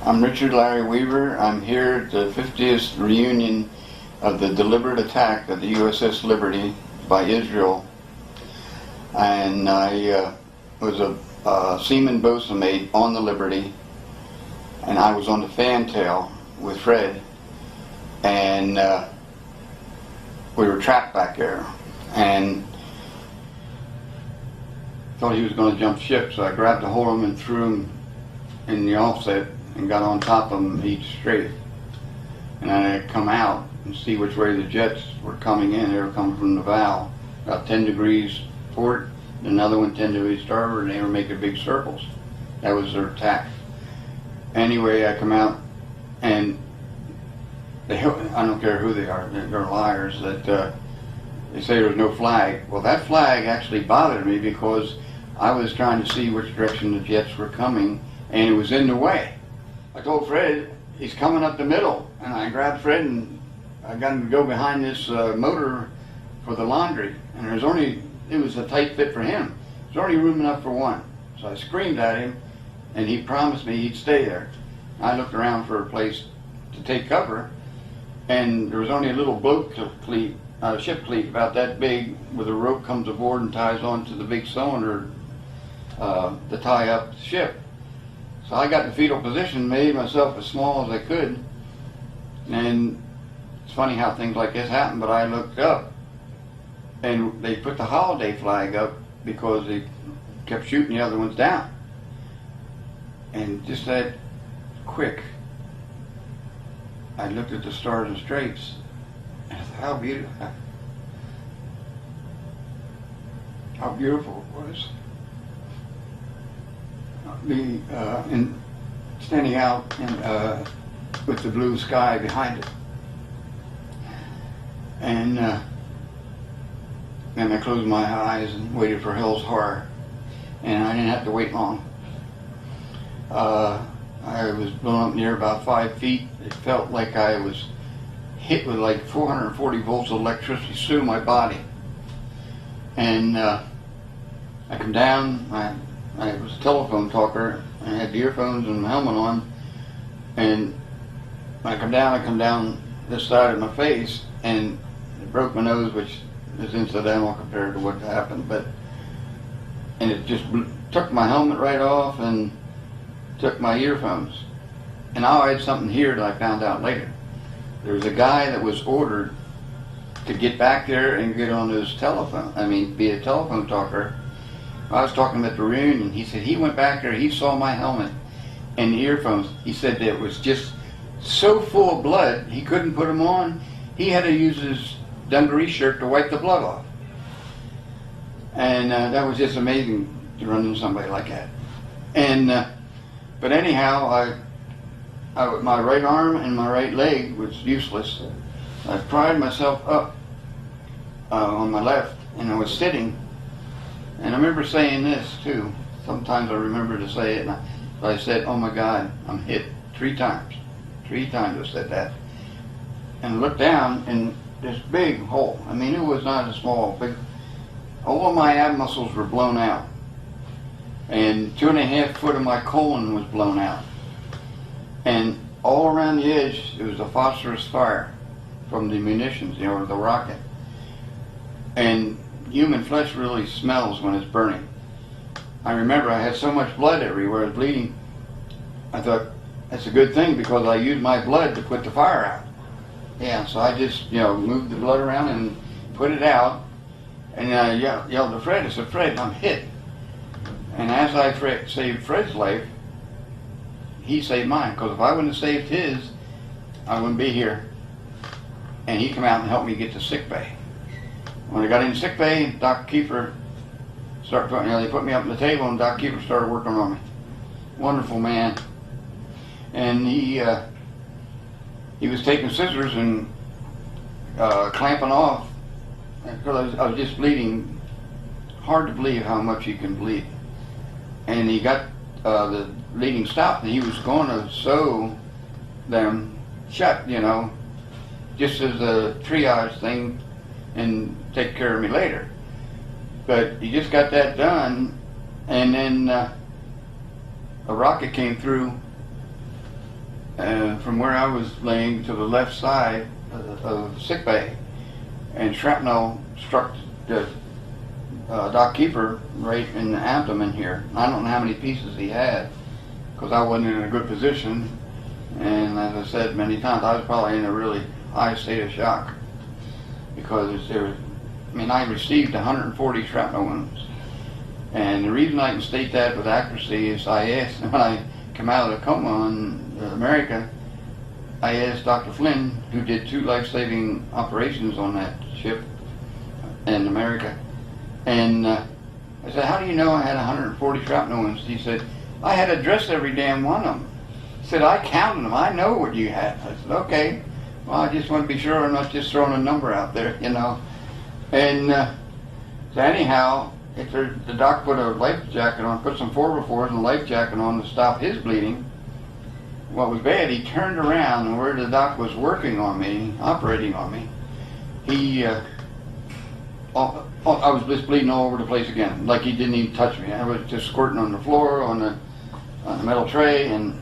I'm Richard Larry Weaver. I'm here at the 50th reunion of the deliberate attack of the USS Liberty by Israel. And I was a seaman bosun mate on the Liberty, and I was on the fantail with Fred, and we were trapped back there, and thought he was going to jump ship, so I grabbed a hold of him and threw him in the offset and got on top of him each straight. And I come out and see which way the jets were coming in. They were coming from the bow, about 10 degrees port, another one 10 degrees starboard, and they were making big circles. That was their attack. Anyway, I come out, and I don't care who they are, they're liars, that they say there's no flag. Well, that flag actually bothered me because I was trying to see which direction the jets were coming, and it was in the way. I told Fred, he's coming up the middle, and I grabbed Fred and I got him to go behind this motor for the laundry, and it was a tight fit for him. There's only room enough for one. So I screamed at him, and he promised me he'd stay there. I looked around for a place to take cover, and there was only a little boat cleat, ship cleat about that big, where the rope comes aboard and ties onto the big cylinder to tie up the ship. So I got in fetal position, made myself as small as I could, and it's funny how things like this happen, but I looked up, and they put the holiday flag up because they kept shooting the other ones down. And just that quick, I looked at the stars and stripes, and I thought, how beautiful it was. And standing out with the blue sky behind it. And I closed my eyes and waited for hell's horror, and I didn't have to wait long. I was blown up near about 5 feet. It felt like I was hit with like 440 volts of electricity through my body. And I come down, I was a telephone talker, I had the earphones and my helmet on, and when I come down this side of my face, and it broke my nose, which is incidental compared to what happened, and it just took my helmet right off and took my earphones. And now I had something here that I found out later. There was a guy that was ordered to get back there and get on his telephone, be a telephone talker. I was talking at the reunion. He said he went back there, he saw my helmet and the earphones. He said that it was just so full of blood, he couldn't put them on. He had to use his dungaree shirt to wipe the blood off. And that was just amazing to run into somebody like that. And but anyhow, my right arm and my right leg was useless. I pried myself up on my left, and I was sitting. And I remember saying this too. Sometimes I remember to say it. But I said, "Oh my God, I'm hit 3 times." 3 times I said that. And I looked down, and this big hole. It was not a small, big. All of my ab muscles were blown out, and 2.5 foot of my colon was blown out. And all around the edge, it was a phosphorus fire from the munitions, the rocket. And human flesh really smells when it's burning. I remember I had so much blood everywhere, I was bleeding. I thought, that's a good thing because I used my blood to put the fire out. Yeah, so I just, moved the blood around and put it out. And I yelled to Fred, I said, "Fred, I'm hit." And as I saved Fred's life, he saved mine, because if I wouldn't have saved his, I wouldn't be here. And he came out and helped me get to sick bay. When I got in sick bay, Dr. Kiefer they put me up on the table, and Dr. Kiefer started working on me. Wonderful man. And he was taking scissors and clamping off, because I was just bleeding. Hard to believe how much you can bleed. And he got the bleeding stopped, and he was going to sew them shut, just as a triage thing, and take care of me later. But he just got that done, and then a rocket came through from where I was laying to the left side of the sick bay, and shrapnel struck the dock keeper right in the abdomen here. I don't know how many pieces he had, because I wasn't in a good position, and as I said many times, I was probably in a really high state of shock, because I received 140 shrapnel wounds. And the reason I can state that with accuracy is I asked, when I came out of the coma in America, I asked Dr. Flynn, who did 2 life-saving operations on that ship in America, and I said, how do you know I had 140 shrapnel wounds? He said, I had to dress every damn one of them. He said, I counted them. I know what you had. I said, okay. Well, I just want to be sure I'm not just throwing a number out there, you know. And so anyhow, the doc put a life jacket on, put some 4x4s and a life jacket on to stop his bleeding. What was bad, he turned around, and where the doc was working on me, operating on me, I was just bleeding all over the place again, like he didn't even touch me. I was just squirting on the floor, on the metal tray, and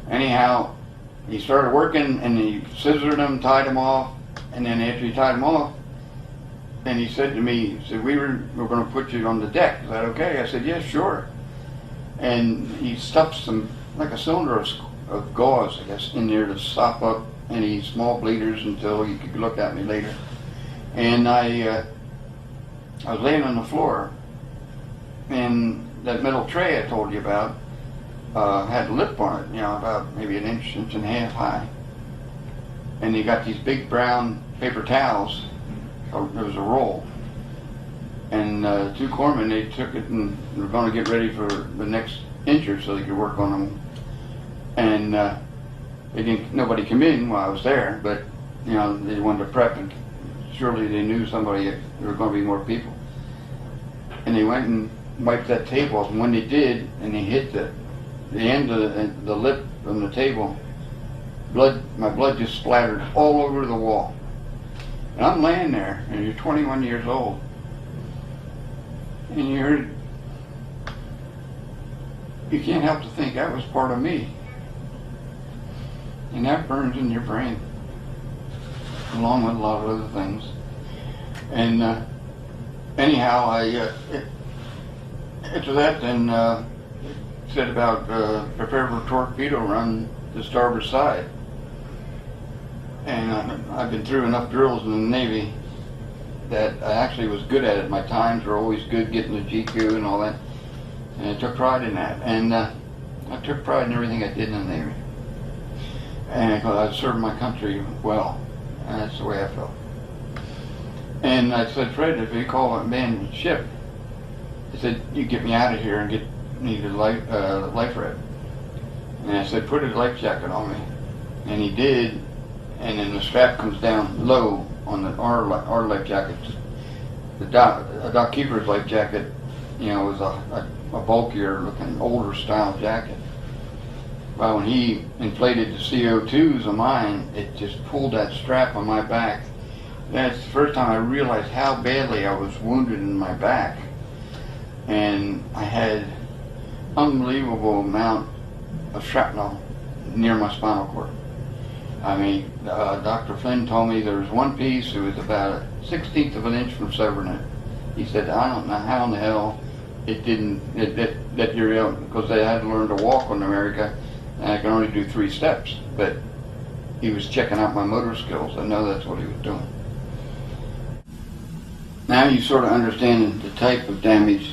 anyhow, he started working, and he scissored him, tied him off, and then after he tied him off, and he said to me, he said, we're going to put you on the deck. Is that okay? I said, yes, sure. And he stuffed some, like a cylinder of gauze, I guess, in there to stop up any small bleeders until he could look at me later. And I was laying on the floor, and that metal tray I told you about had a lip on it, about maybe an inch and a half high. And he got these big brown paper towels. There was a roll, and 2 corpsmen, they took it and were going to get ready for the next injured so they could work on them. And nobody came in while I was there, but they wanted to prep, and surely they knew there were going to be more people. And they went and wiped that table off, and when they did, and they hit the end of the lip on the table, my blood just splattered all over the wall. And I'm laying there, and you're 21 years old, and you can't help to think that was part of me. And that burns in your brain, along with a lot of other things. And anyhow, after that, then said about prepare for torpedo run the starboard side. And I've been through enough drills in the Navy that I actually was good at it. My times were always good, getting the GQ and all that. And I took pride in that. And I took pride in everything I did in the Navy. And because I served my country well. And that's the way I felt. And I said, Fred, if you call a man ship, I said, you get me out of here and get me the life red. And I said, put a life jacket on me. And he did. And then the strap comes down low on our life jacket. The dock keeper's life jacket, was a bulkier looking, older style jacket. Well, when he inflated the CO2s of mine, it just pulled that strap on my back. That's the first time I realized how badly I was wounded in my back. And I had unbelievable amount of shrapnel near my spinal cord. I mean, Dr. Flynn told me there was one piece that was about 1/16 of an inch from severing it. He said, I don't know how in the hell it didn't, that you're ill, because they had to learn to walk in America, and I can only do 3 steps. But he was checking out my motor skills. I know that's what he was doing. Now you sort of understand the type of damage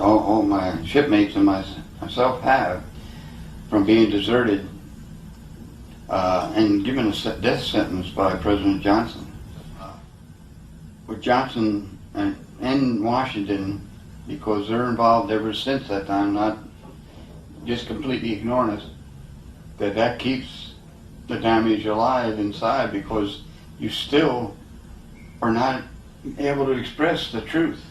all my shipmates and myself have from being deserted and given a death sentence by President Johnson. With Johnson and Washington, because they're involved ever since that time, not just completely ignoring us, that keeps the damage alive inside, because you still are not able to express the truth.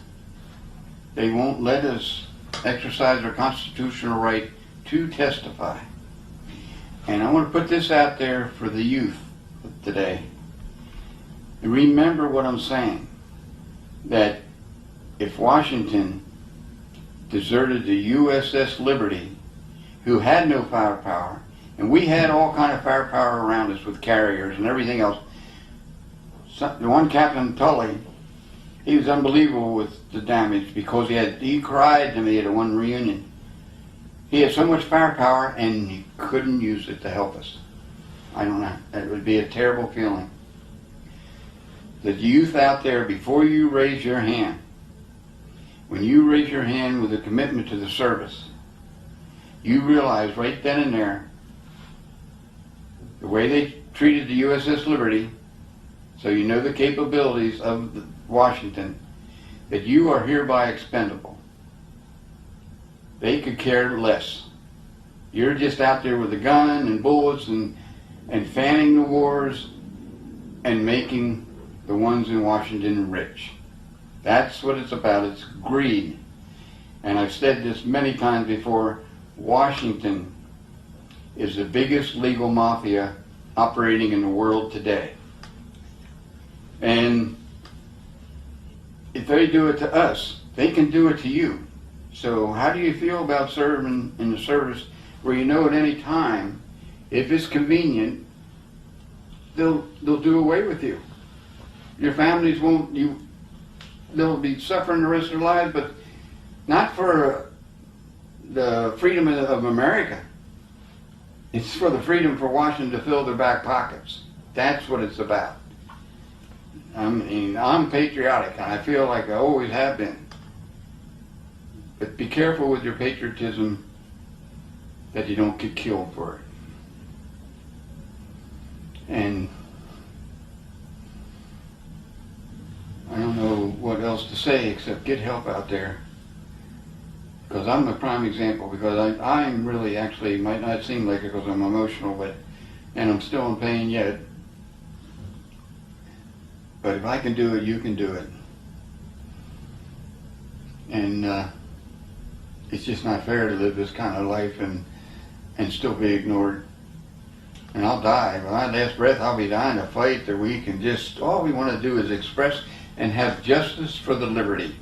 They won't let us exercise our constitutional right to testify. And I want to put this out there for the youth today. Remember what I'm saying, that if Washington deserted the USS Liberty, who had no firepower, And we had all kind of firepower around us with carriers and everything else. The one Captain Tully, he was unbelievable with the damage because he cried to me at one reunion. He had so much firepower and he couldn't use it to help us. I don't know. It would be a terrible feeling. The youth out there, before you raise your hand, when you raise your hand with a commitment to the service, you realize right then and there, the way they treated the USS Liberty, so you know the capabilities of Washington, that you are hereby expendable. They could care less. You're just out there with a gun and bullets and fanning the wars and making the ones in Washington rich. That's what it's about. It's greed. And I've said this many times before, Washington is the biggest legal mafia operating in the world today. And if they do it to us, they can do it to you. So how do you feel about serving in the service where you know at any time, if it's convenient, they'll do away with you. Your families won't, they'll be suffering the rest of their lives, but not for the freedom of America. It's for the freedom for Washington to fill their back pockets. That's what it's about. I mean, I'm patriotic, and I feel like I always have been. But be careful with your patriotism that you don't get killed for it. And I don't know what else to say except get help out there. Because I'm a prime example, because I'm really actually, might not seem like it because I'm emotional, and I'm still in pain yet. But if I can do it, you can do it. And it's just not fair to live this kind of life and still be ignored. And I'll die. By my last breath, I'll be dying to fight that we can just, all we want to do is express and have justice for the liberty.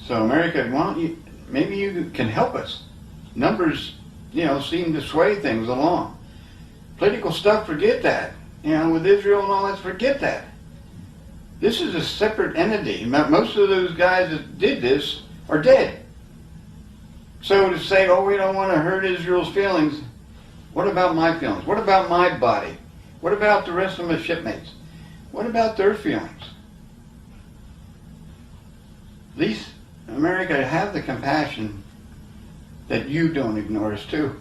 So America, why don't you, maybe you can help us. Numbers, seem to sway things along. Political stuff, forget that. With Israel and all that, forget that. This is a separate entity. Most of those guys that did this are dead. So to say, oh, we don't want to hurt Israel's feelings, what about my feelings? What about my body? What about the rest of my shipmates? What about their feelings? At least America, have the compassion that you don't ignore us too.